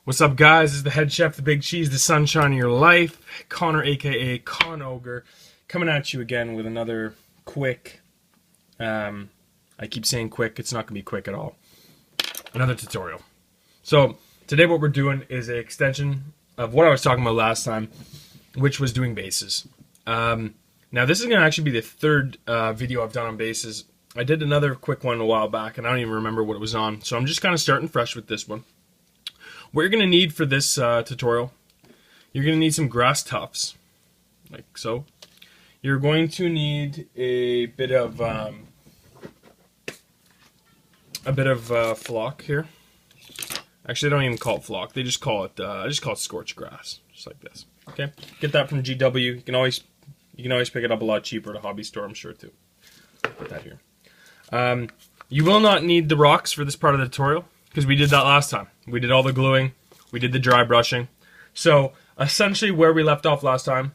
What's up, guys? This is the head chef, the big cheese, the sunshine of your life, Connor, aka Con Ogre, coming at you again with another quick, I keep saying quick, it's not going to be quick at all, another tutorial. So, today what we're doing is an extension of what I was talking about last time, which was doing bases. Now this is going to actually be the third video I've done on bases. I did another quick one a while back, and I don't even remember what it was on, so I'm just kind of starting fresh with this one. What you're going to need for this tutorial, you're going to need some grass tufts, like so. You're going to need a bit of flock here. Actually, they don't even call it flock. They just call it scorched grass, just like this. Okay, get that from GW. You can always pick it up a lot cheaper at a hobby store, I'm sure too. Put that here. You will not need the rocks for this part of the tutorial, because we did that last time. We did all the gluing, we did the dry brushing. So, essentially where we left off last time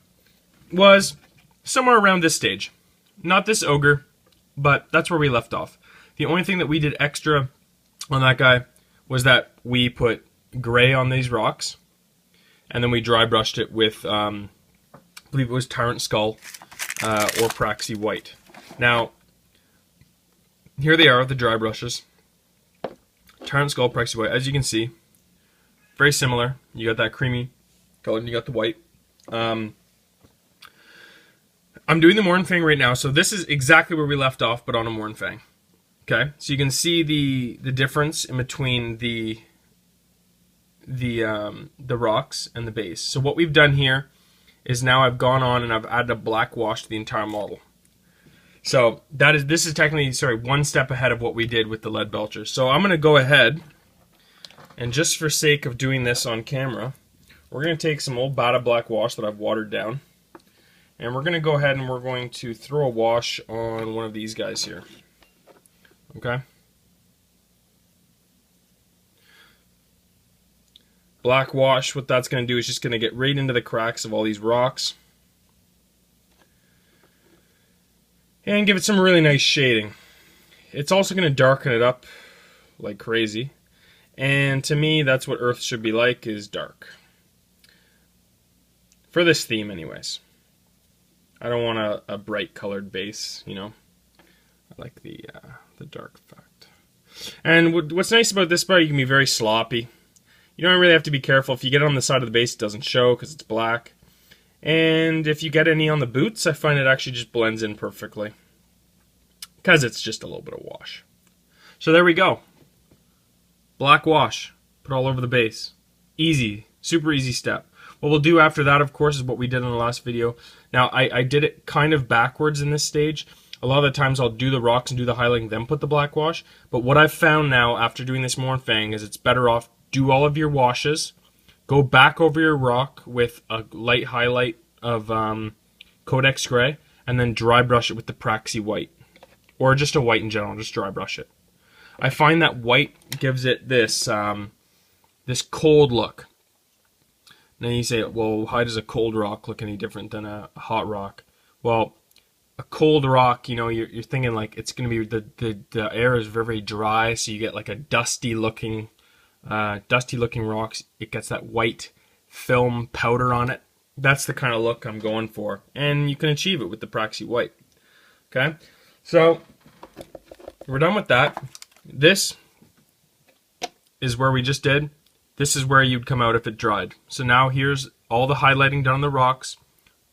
was somewhere around this stage. Not this ogre, but that's where we left off. The only thing that we did extra on that guy was that we put gray on these rocks, and then we dry brushed it with, I believe it was Tyrant Skull or Praxi White. Now, here they are, the dry brushes. Tyrant Skull, Praxi White, as you can see, very similar. You got that creamy color and you got the white. I'm doing the Mornfang right now, so this is exactly where we left off, but on a Mornfang. Okay, so you can see the difference in between the rocks and the base. So what we've done here is now I've gone on and I've added a black wash to the entire model. So this is technically, one step ahead of what we did with the lead belchers. So I'm going to go ahead, and just for sake of doing this on camera, we're going to take some old Bata black wash that I've watered down, and we're going to go ahead and we're going to throw a wash on one of these guys here. Okay? Black wash, what that's going to do is just going to get right into the cracks of all these rocks. And give it some really nice shading. It's also going to darken it up like crazy. And to me, that's what Earth should be like, is dark. For this theme, anyways. I don't want a bright colored base, you know. I like the dark effect. And what's nice about this part, you can be very sloppy. You don't really have to be careful. If you get it on the side of the base, it doesn't show because it's black. And if you get any on the boots, I find it actually just blends in perfectly, because it's just a little bit of wash. So there we go. Black wash. Put all over the base. Easy. Super easy step. What we'll do after that, of course, is what we did in the last video. Now, I did it kind of backwards in this stage. A lot of the times I'll do the rocks and do the highlighting, then put the black wash. But what I've found now, after doing this Mornfang, is it's better off, do all of your washes, go back over your rock with a light highlight of Codex Gray, and then dry brush it with the Praxi White. Or just a white in general, just dry brush it. I find that white gives it this this cold look. Now you say, well, how does a cold rock look any different than a hot rock? Well, a cold rock, you know, you're thinking like it's going to be, the air is very, very dry, so you get like a dusty looking rocks. It gets that white film powder on it. That's the kind of look I'm going for, and you can achieve it with the Praxi White. Okay, so we're done with that. This is where we just did. This is where you'd come out if it dried. So now here's all the highlighting done on the rocks,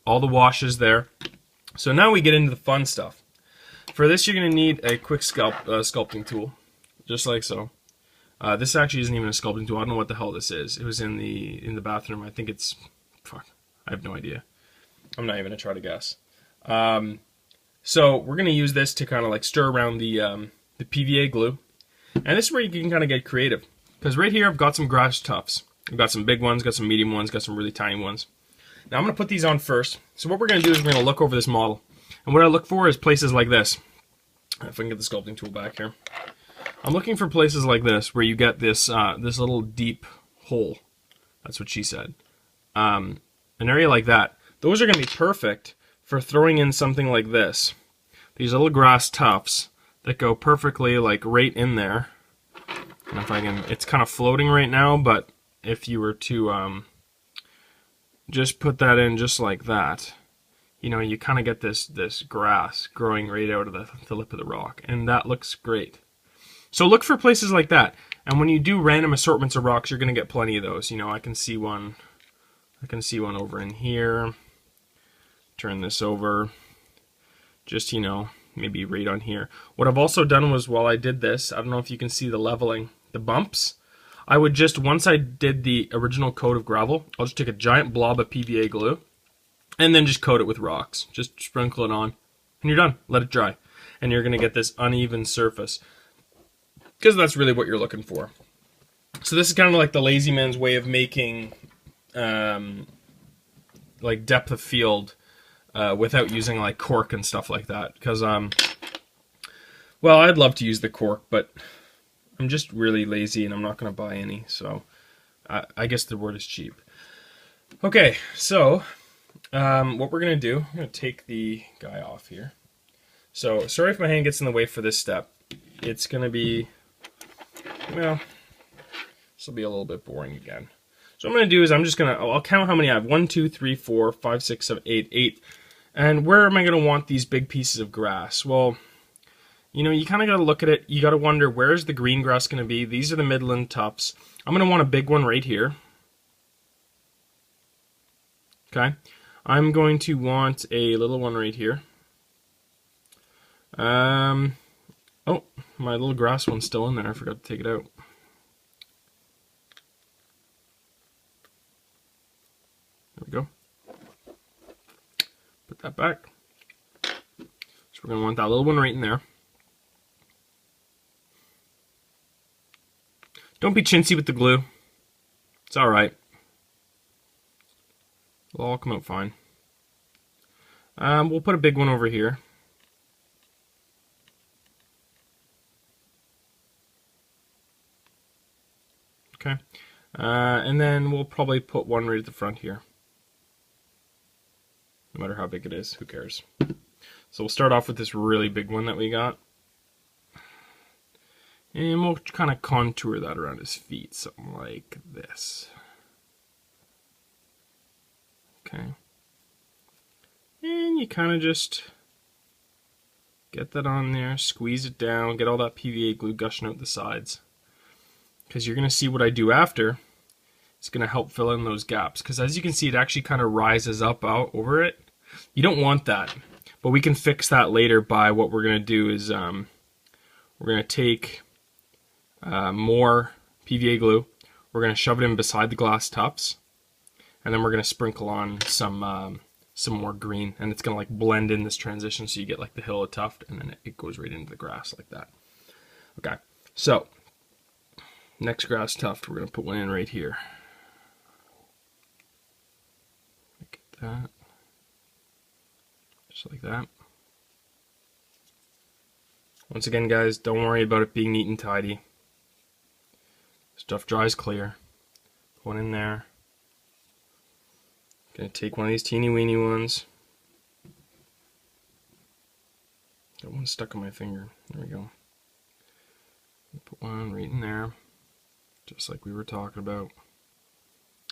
all the washes there. So now we get into the fun stuff. For this, you're going to need a quick sculpting tool, just like so. This actually isn't even a sculpting tool. I don't know what the hell this is. It was in the bathroom. I think it's, fuck, I have no idea. I'm not even going to try to guess. So we're going to use this to kind of like stir around the PVA glue. And this is where you can kind of get creative. Because right here I've got some grass tufts. I've got some big ones, got some medium ones, got some really tiny ones. Now I'm going to put these on first. So what we're going to do is we're going to look over this model. And what I look for is places like this. If I can get the sculpting tool back here. I'm looking for places like this where you get this this little deep hole. That's what she said. An area like that. Those are going to be perfect for throwing in something like this. These little grass tufts that go perfectly like right in there. And if I can, it's kind of floating right now, but if you were to just put that in just like that, you know, you kind of get this grass growing right out of the lip of the rock, and that looks great. So look for places like that, and when you do random assortments of rocks, you're going to get plenty of those. You know, I can see one over in here. Turn this over, just, you know, maybe right on here. What I've also done was, while I did this, I don't know if you can see the leveling, the bumps. I would just, once I did the original coat of gravel, I'll just take a giant blob of PVA glue and then just coat it with rocks. Just sprinkle it on and you're done. Let it dry. And you're going to get this uneven surface, because that's really what you're looking for. So this is kind of like the lazy man's way of making like depth of field without using like cork and stuff like that. Because well, I'd love to use the cork, but I'm just really lazy and I'm not going to buy any. So I guess the word is cheap. Okay, so what we're going to do, I'm going to take the guy off here. So sorry if my hand gets in the way for this step. It's going to be, well, this will be a little bit boring again. So what I'm going to do is I'll count how many I have. 1, 2, 3, 4, 5, 6, 7, 8, 8. And where am I going to want these big pieces of grass? Well, you know, you kind of got to look at it. You got to wonder, where's the green grass going to be? These are the midland tufts. I'm going to want a big one right here. Okay. I'm going to want a little one right here. Oh, my little grass one's still in there. I forgot to take it out. There we go. Put that back. So we're going to want that little one right in there. Don't be chintzy with the glue. It's alright. It'll all come out fine. We'll put a big one over here. Okay. And then we'll probably put one right at the front here. No matter how big it is, who cares? So we'll start off with this really big one that we got. And we'll kind of contour that around his feet, something like this. Okay. And you kind of just get that on there, squeeze it down, get all that PVA glue gushing out the sides. Because you're going to see what I do after. It's going to help fill in those gaps. Because as you can see, it actually kind of rises up out over it. You don't want that. But we can fix that later by what we're going to do is we're going to take more PVA glue. We're going to shove it in beside the glass tufts. And then we're going to sprinkle on some more green. And it's going to like blend in this transition so you get like the hill of tuft. And then it goes right into the grass like that. Okay, so next grass tuft, we're going to put one in right here. Get that. Just like that. Once again, guys, don't worry about it being neat and tidy. Stuff dries clear. Put one in there. Gonna take one of these teeny weeny ones. Got one stuck on my finger. There we go. Put one right in there. Just like we were talking about.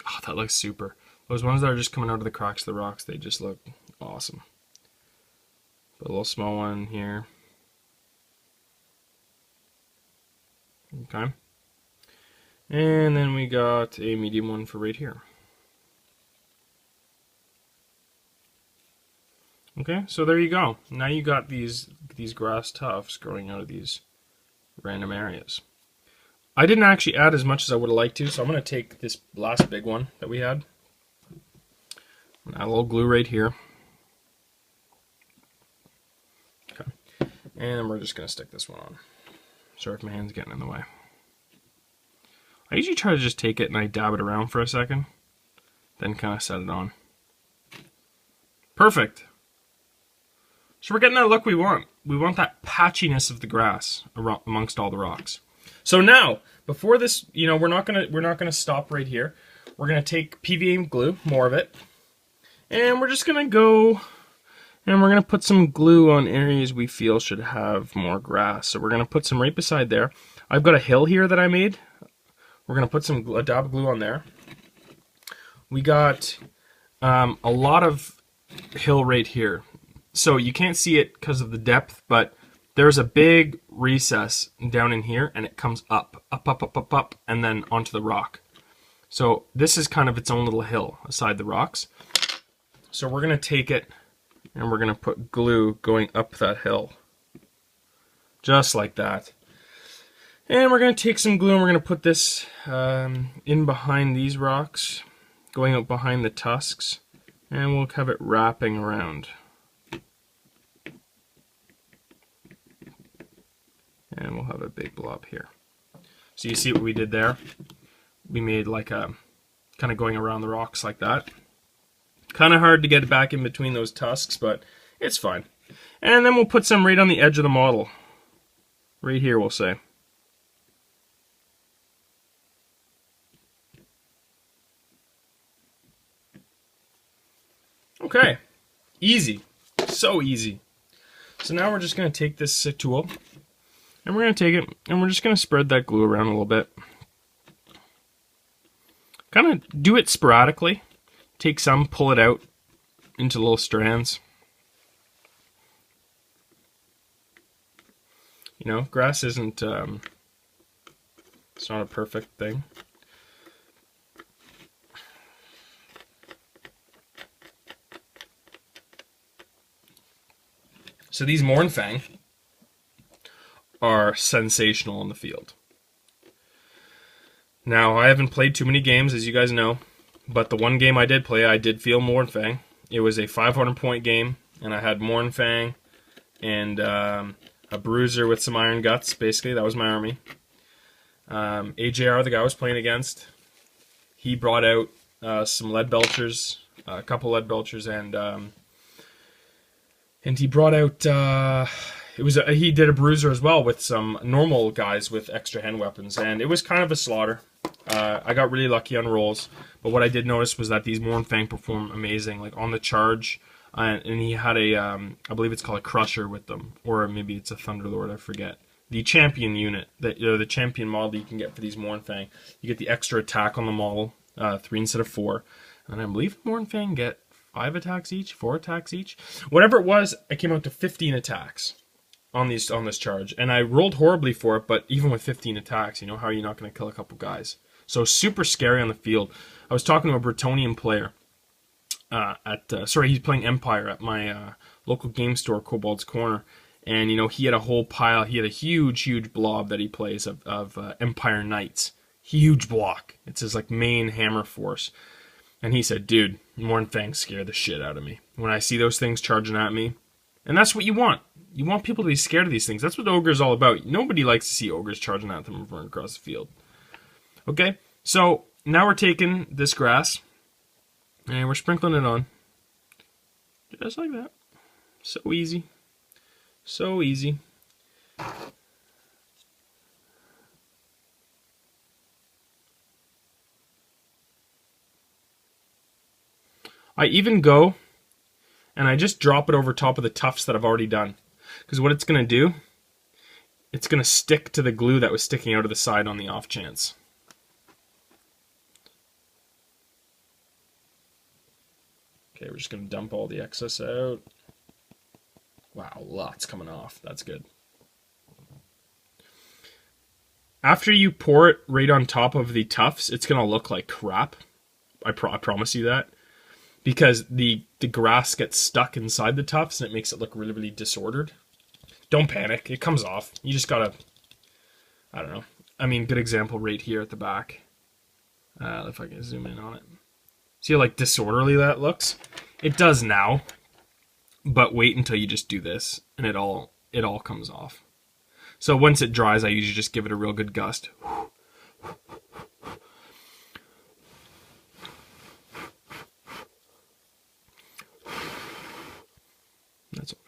Oh, that looks super. Those ones that are just coming out of the cracks of the rocks, they just look awesome. Put a little small one here. Okay. And then we got a medium one for right here. Okay, so there you go. Now you got these grass tufts growing out of these random areas. I didn't actually add as much as I would have liked to, so I'm going to take this last big one that we had. Add a little glue right here. Okay. And we're just going to stick this one on. Sorry if my hand's getting in the way. I usually try to just take it and I dab it around for a second, then kind of set it on. Perfect. So we're getting that look we want. We want that patchiness of the grass amongst all the rocks. So now, before this, you know, we're not gonna stop right here. We're gonna take PVA glue, more of it, and we're just gonna go and we're gonna put some glue on areas we feel should have more grass. So we're gonna put some right beside there. I've got a hill here that I made We're going to put a dab of glue on there. We got a lot of hill right here. So you can't see it because of the depth, but there's a big recess down in here, and it comes up, and then onto the rock. So this is kind of its own little hill aside the rocks. So we're going to take it, and we're going to put glue going up that hill. Just like that. And we're going to take some glue, and we're going to put this in behind these rocks, going up behind the tusks, and we'll have it wrapping around. And we'll have a big blob here. So you see what we did there? We made like a, kind of going around the rocks like that. Kind of hard to get it back in between those tusks, but it's fine. And then we'll put some right on the edge of the model. Right here, we'll say. Okay, easy, so easy. So now we're just going to take this tool, and we're going to take it, and we're just going to spread that glue around a little bit. Kind of do it sporadically. Take some, pull it out into little strands. You know, grass isn't, it's not a perfect thing. So these Mournfang are sensational in the field. Now, I haven't played too many games, as you guys know, but the one game I did play, I did field Mournfang. It was a 500-point game, and I had Mournfang and a Bruiser with some Iron Guts, basically. That was my army. AJR, the guy I was playing against, he brought out some Lead Belchers, a couple Lead Belchers, and he brought out, he did a Bruiser as well with some normal guys with extra hand weapons, and it was kind of a slaughter. I got really lucky on rolls, but what I did notice was that these Mournfang perform amazing, like on the charge, and he had a, I believe it's called a Crusher with them, or maybe it's a Thunderlord, I forget. The champion unit, the champion model that you can get for these Mournfang, you get the extra attack on the model, 3 instead of 4, and I believe Mournfang get 5 attacks each, 4 attacks each, whatever it was. I came out to 15 attacks on this charge, and I rolled horribly for it. But even with 15 attacks, you know, how are you not going to kill a couple guys? So super scary on the field. I was talking to a Bretonian player he's playing Empire at my local game store, Kobold's Corner, and you know, he had a whole pile. He had a huge blob that he plays of Empire Knights, huge block. It's his like main hammer force. And he said, dude, Mournfang scare the shit out of me. When I see those things charging at me. And that's what you want. You want people to be scared of these things. That's what Ogres is all about. Nobody likes to see Ogres charging at them from across the field. Okay, so now we're taking this grass, and we're sprinkling it on. Just like that. So easy. So easy. I even go and I just drop it over top of the tufts that I've already done. Because what it's going to do, it's going to stick to the glue that was sticking out of the side on the off chance. Okay, we're just going to dump all the excess out. Wow, lots coming off. That's good. After you pour it right on top of the tufts, it's going to look like crap. I promise you that. Because the grass gets stuck inside the tufts and it makes it look really disordered. Don't panic. It comes off. You just gotta, I don't know. I mean, good example right here at the back. If I can zoom in on it. See how like disorderly that looks? It does now. But wait until you just do this and it all comes off. So once it dries, I usually just give it a real good gust. That's all.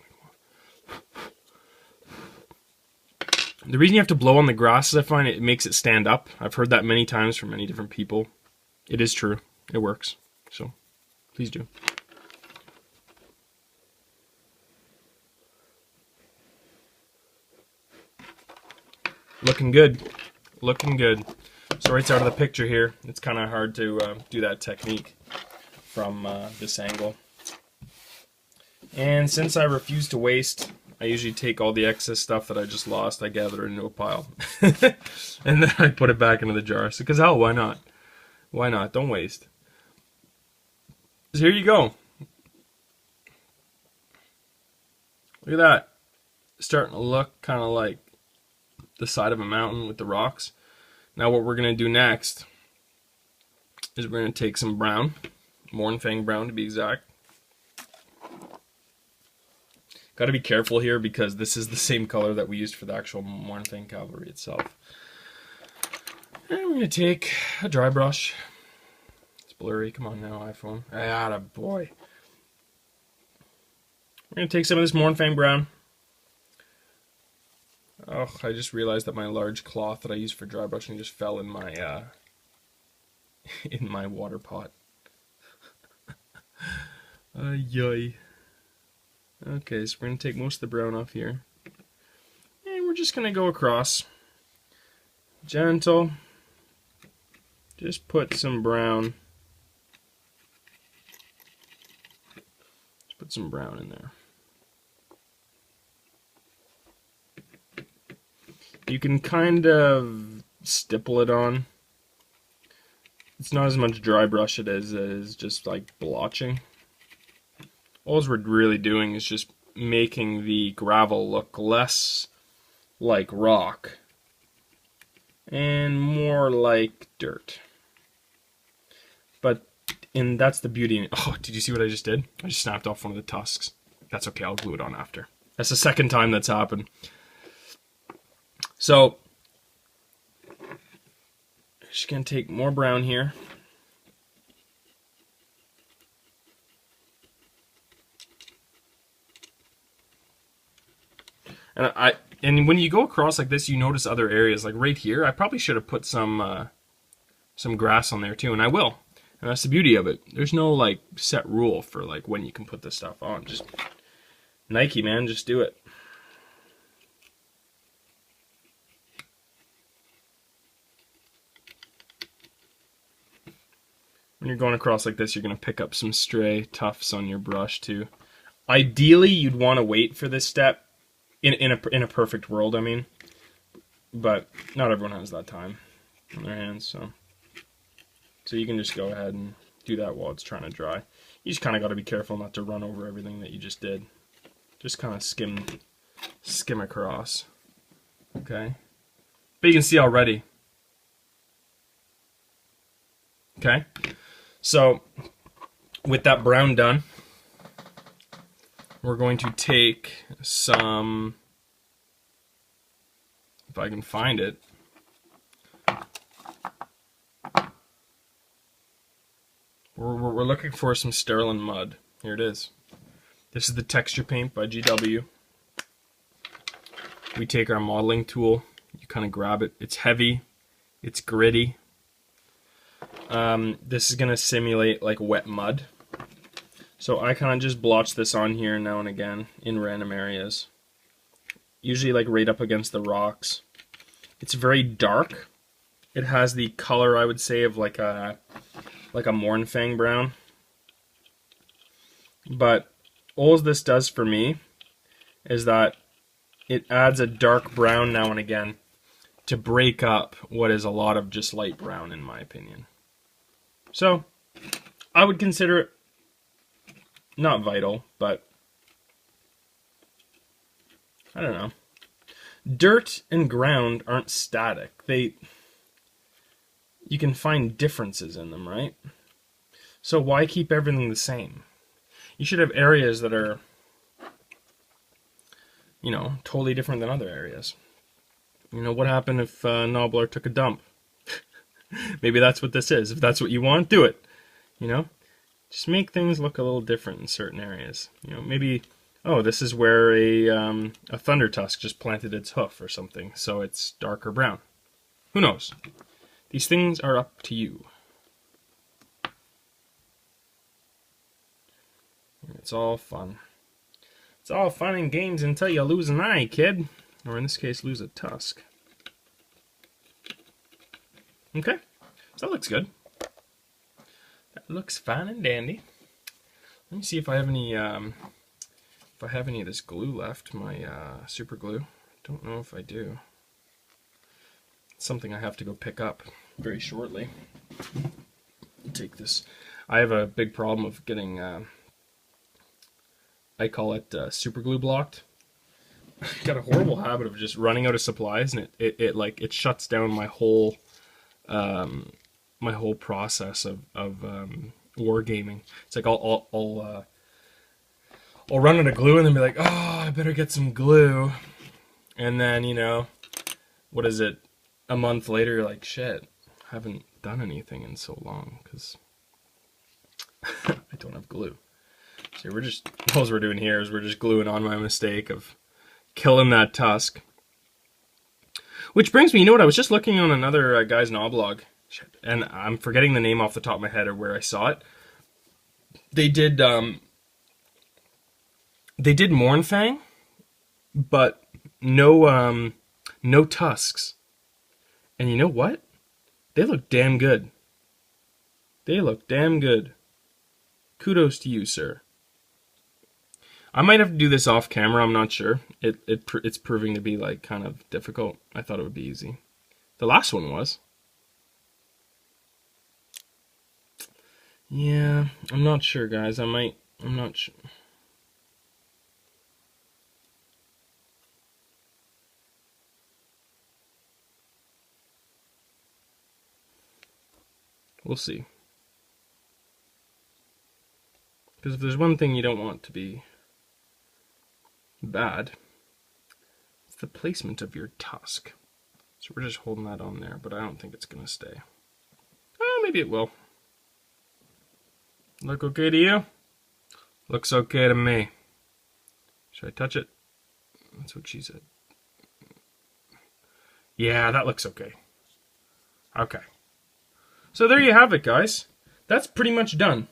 The reason you have to blow on the grass is I find it makes it stand up. I've heard that many times from many different people. It is true. It works. So, please do. Looking good. Looking good. Sorry it's out of the picture here. It's kind of hard to do that technique from this angle. And since I refuse to waste, I usually take all the excess stuff that I just lost, I gather it into a pile. And then I put it back into the jar. So, because hell, why not? Why not? Don't waste. So here you go. Look at that. Starting to look kind of like the side of a mountain with the rocks. Now what we're going to do next is we're going to take some brown, Mornfang brown to be exact. Got to be careful here because this is the same color that we used for the actual Mornfang cavalry itself. And we're going to take a dry brush. It's blurry. Come on now, iPhone. Atta boy. We're going to take some of this Mornfang brown. Oh, I just realized that my large cloth that I used for dry brushing just fell in my water pot. Yoy. Okay, so we're going to take most of the brown off here. And we're just going to go across. Gentle. Just put some brown. Just put some brown in there. You can kind of stipple it on. It's not as much dry brush it is as just like blotching. All we're really doing is just making the gravel look less like rock and more like dirt. But that's the beauty. Oh, did you see what I just did? I just snapped off one of the tusks. That's okay, I'll glue it on after. That's the second time that's happened. So, just gonna take more brown here. And when you go across like this, you notice other areas. Like right here, I probably should have put some grass on there too, and I will. And that's the beauty of it. There's no like set rule for like when you can put this stuff on. Just Nike, man, just do it. When you're going across like this, you're going to pick up some stray tufts on your brush too. Ideally, you'd want to wait for this step. In a perfect world, I mean, but not everyone has that time on their hands, so you can just go ahead and do that while it's trying to dry. You just kind of got to be careful not to run over everything that you just did. Just kind of skim across, okay? But you can see already. Okay, so with that brown done, we're going to take some, if I can find it, we're looking for some Sterling mud. Here it is. This is the texture paint by GW. We take our modeling tool, you kind of grab it. It's heavy, it's gritty. This is going to simulate like wet mud. So I kind of just blotch this on here now and again in random areas. Usually like right up against the rocks. It's very dark. It has the color, I would say, of like a Mornfang brown. But all this does for me is that it adds a dark brown now and again to break up what is a lot of just light brown in my opinion. So I would consider it not vital, but I don't know. Dirt and ground aren't static. You can find differences in them, right? So why keep everything the same? You should have areas that are, you know, totally different than other areas. You know, what happened if Nobler took a dump? Maybe that's what this is. If that's what you want, do it. You know? Just make things look a little different in certain areas. You know, maybe, oh, this is where a thunder tusk just planted its hoof or something, so it's darker brown. Who knows? These things are up to you. It's all fun. It's all fun and games until you lose an eye, kid. Or in this case, lose a tusk. Okay, so that looks good. That looks fine and dandy. Let me see if I have any of this glue left, my super glue. Don't know if I do. It's something I have to go pick up very shortly. Take this. I have a big problem of getting, I call it super glue blocked. Got a horrible habit of just running out of supplies, and it shuts down my whole process of wargaming. It's like I'll run out of glue and then be like, oh, I better get some glue, and then, you know, what is it? A month later, you're like, shit, I haven't done anything in so long because I don't have glue. So all we're doing here is we're just gluing on my mistake of killing that Tusk. Which brings me, you know what, I was just looking on another guy's Noblog, and I'm forgetting the name off the top of my head or where I saw it. They did Mournfang, but no tusks. And you know what? They look damn good. They look damn good. Kudos to you, sir. I might have to do this off camera, I'm not sure. It's proving to be like kind of difficult. I thought it would be easy. The last one was. Yeah, I'm not sure, guys. I'm not sure. We'll see. Because if there's one thing you don't want to be bad, it's the placement of your Tusk. So we're just holding that on there, but I don't think it's going to stay. Oh, maybe it will. Look okay to you? Looks okay to me. Should I touch it? That's what she said. Yeah, that looks okay. Okay. So there you have it, guys. That's pretty much done.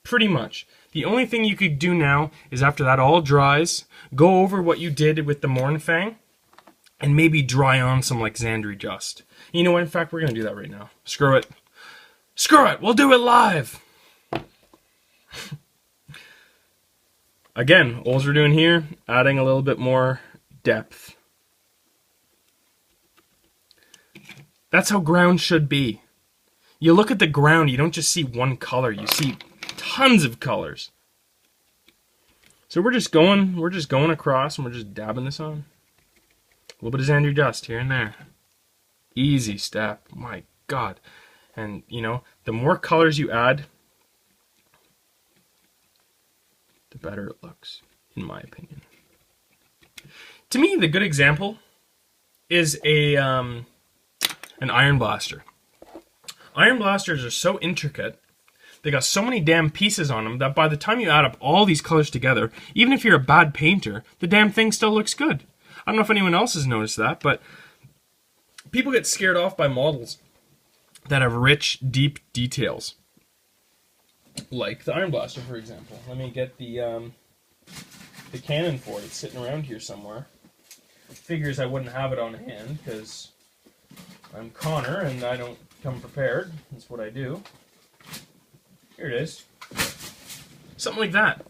Pretty much. The only thing you could do now is after that all dries, go over what you did with the Mournfang, and maybe dry on some like Xandri Just. You know what? In fact, we're going to do that right now. Screw it. Screw it! We'll do it live! Again, all we're doing here, adding a little bit more depth. That's how ground should be. You look at the ground, you don't just see one color, you see tons of colors. So we're just going across and we're just dabbing this on. A little bit of Xandri Dust here and there. Easy step. My God. And, you know, the more colors you add, the better it looks, in my opinion. To me, the good example is an Iron Blaster. Iron Blasters are so intricate, they got so many damn pieces on them, that by the time you add up all these colors together, even if you're a bad painter, the damn thing still looks good. I don't know if anyone else has noticed that, but people get scared off by models that have rich, deep details. Like the Iron Blaster, for example. Let me get the cannon for it. It's sitting around here somewhere. Figures I wouldn't have it on hand, because I'm Connor and I don't come prepared. That's what I do. Here it is. Something like that.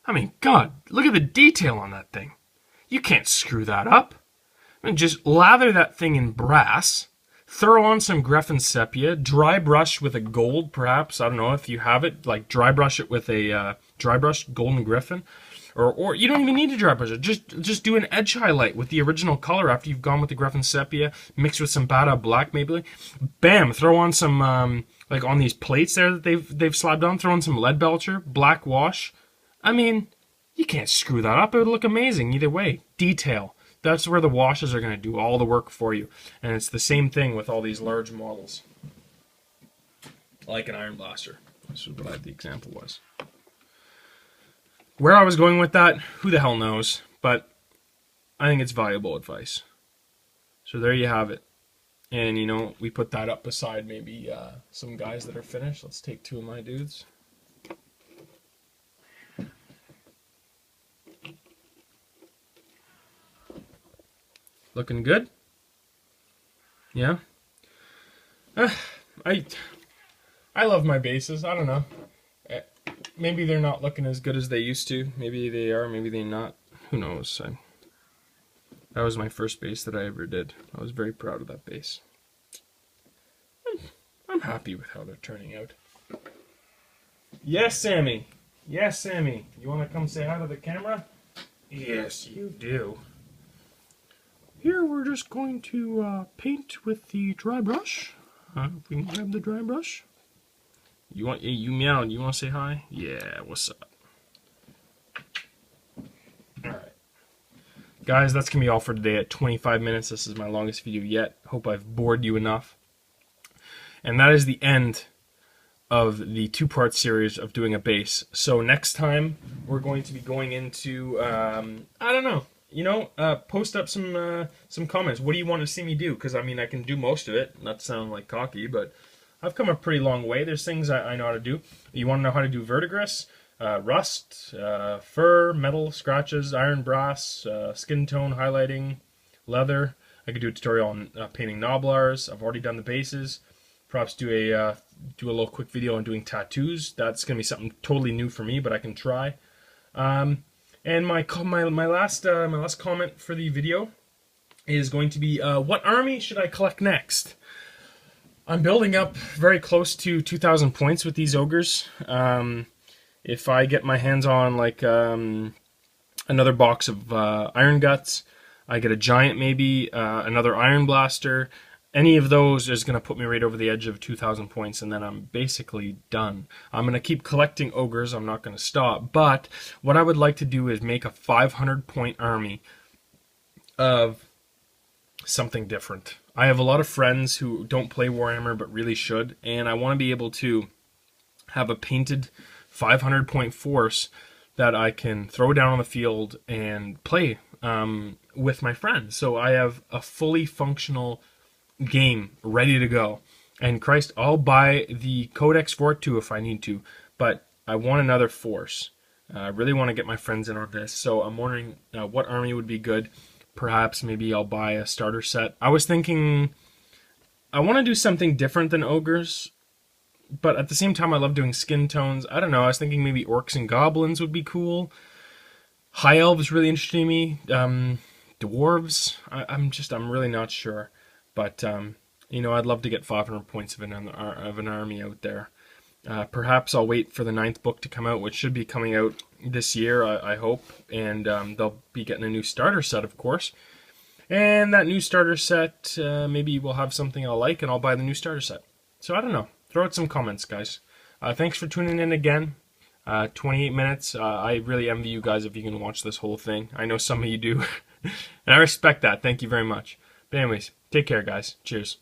I mean, God, look at the detail on that thing. You can't screw that up. I mean, just lather that thing in brass, throw on some Griffin sepia, dry brush with a gold, perhaps. I don't know if you have it. Like, dry brush it with a dry brush golden Griffin. Or you don't even need to dry brush it. Just do an edge highlight with the original color after you've gone with the Griffin sepia, mixed with some Bada black maybe. Bam! Throw on some like on these plates there that they've slabbed on. Throw on some lead belcher, black wash. I mean, you can't screw that up. It would look amazing either way. Detail. That's where the washes are going to do all the work for you. And it's the same thing with all these large models, like an Iron Blaster. This is what the example was. Where I was going with that, who the hell knows, but I think it's valuable advice. So there you have it. And, you know, we put that up beside maybe some guys that are finished. Let's take two of my dudes. Looking good? Yeah? I I love my bases. I don't know. Maybe they're not looking as good as they used to. Maybe they are. Maybe they're not. Who knows? That was my first base that I ever did. I was very proud of that base. I'm happy with how they're turning out. Yes, Sammy. Yes, Sammy. You want to come say hi to the camera? Yes, you do. Here we're just going to paint with the dry brush. If we can grab the dry brush. You meowed. You want to say hi? Yeah, what's up? Alright. Guys, that's going to be all for today at 25 minutes. This is my longest video yet. Hope I've bored you enough. And that is the end of the two-part series of doing a base. So next time, we're going to be going into, I don't know. You know, post up some comments. What do you want to see me do? Because, I mean, I can do most of it. Not sound like cocky, but I've come a pretty long way. There's things I know how to do. You want to know how to do verdigris, rust, fur, metal, scratches, iron, brass, skin tone, highlighting, leather. I could do a tutorial on painting knoblars. I've already done the bases. Perhaps do a little quick video on doing tattoos. That's going to be something totally new for me, but I can try. And my last comment for the video is going to be, what army should I collect next? I'm building up very close to 2,000 points with these ogres. If I get my hands on like another box of iron guts, I get a giant maybe, another iron blaster. Any of those is going to put me right over the edge of 2,000 points, and then I'm basically done. I'm going to keep collecting ogres. I'm not going to stop. But what I would like to do is make a 500-point army of something different. I have a lot of friends who don't play Warhammer but really should, and I want to be able to have a painted 500-point force that I can throw down on the field and play with my friends. So I have a fully functional game ready to go, and Christ, I'll buy the codex for it too if I need to, but I want another force. I really want to get my friends in on this, so I'm wondering what army would be good. Perhaps maybe I'll buy a starter set. I was thinking I want to do something different than ogres, but at the same time I love doing skin tones. I don't know, I was thinking maybe orcs and goblins would be cool. High elves really interesting me. Dwarves, I'm really not sure. But, you know, I'd love to get 500 points of an army out there. Perhaps I'll wait for the 9th book to come out, which should be coming out this year, I hope. And they'll be getting a new starter set, of course. And that new starter set, maybe we'll have something I'll like, and I'll buy the new starter set. So, I don't know. Throw out some comments, guys. Thanks for tuning in again. 28 minutes. I really envy you guys if you can watch this whole thing. I know some of you do. And I respect that. Thank you very much. But anyways, take care, guys. Cheers.